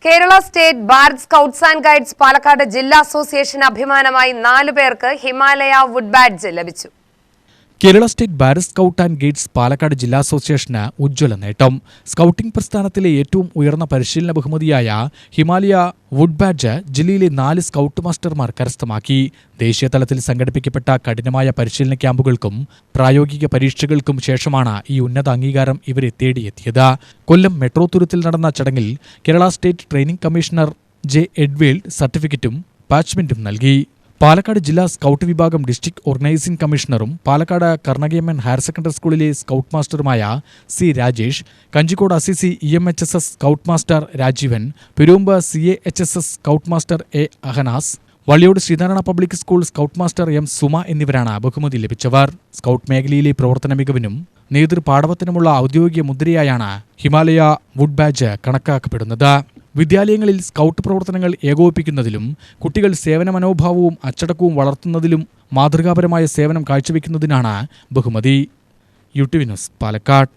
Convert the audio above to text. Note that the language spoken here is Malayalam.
Kerala state Bharat scouts and guides Palakkad ജില്ലാ അസോസിയേഷൻ അഭിമാനമായി 4 പേർക്ക് ഹിമാലയ വുഡ് ബാഡ്ജ് ലഭിച്ചു. Kerala state Bharat scout and guides Palakkad ജില്ലാ അസോസിയേഷന് ഉജ്ജ്വല നേട്ടം. സ്കൗട്ടിംഗ് പ്രസ്ഥാനത്തിലെ ഏറ്റവും ഉയർന്ന പരിശീലന ബഹുമതിയായ ഹിമാലയ വുഡ് ബാഡ്ജ് ജില്ലയിലെ 4 സ്കൗട്ട് മാസ്റ്റർമാർ കരസ്ഥമാക്കി. ദേശീയ തലത്തിൽ സംഘടിപ്പിക്കപ്പെട്ട കഠിനമായ പരിശീലന ക്യാമ്പുകൾക്കും പ്രായോഗിക പരീക്ഷകൾക്കും ശേഷമാണ് ഈ ഉന്നത അംഗീകാരം ഇവരെ തേടിയെത്തിയത്. കൊല്ലം മെട്രോ തുരുത്തിൽ നടന്ന ചടങ്ങിൽ Kerala state training commissioner J Edward സർട്ടിഫിക്കറ്റും പാച്ച്മെന്റും നൽകി. പാലക്കാട് ജില്ലാ സ്കൗട്ട് വിഭാഗം ഡിസ്ട്രിക്ട് ഓർഗനൈസിംഗ് കമ്മീഷണറും പാലക്കാട് കർണകയമ്മൻ ഹയർ സെക്കൻഡറി സ്കൂളിലെ സ്കൗട്ട് മാസ്റ്ററുമായ C Rajesh, Kanjikode Assisi EMHSS scout master Rajeevan, പെരുമ്പ് CAHSS scout master A Ahanas, Valliyode Sreenarayana public school scout master M Suma എന്നിവരാണ് ബഹുമതി ലഭിച്ചവർ. സ്കൗട്ട് മേഖലയിലെ പ്രവർത്തന മികവിനും നേതൃപാടവത്തിനുമുള്ള ഔദ്യോഗിക മുദ്രയായാണ് ഹിമാലയ വുഡ് ബാഡ്ജ് കണക്കാക്കപ്പെടുന്നത്. വിദ്യാലയങ്ങളിൽ സ്കൗട്ട് പ്രവർത്തനങ്ങൾ ഏകോപിപ്പിക്കുന്നതിലും കുട്ടികൾ സേവന മനോഭാവവും അച്ചടക്കവും വളർത്തുന്നതിലും മാതൃകാപരമായ സേവനം കാഴ്ചവെക്കുന്നതിനാണ് ബഹുമതി. UTV news, Palakkad.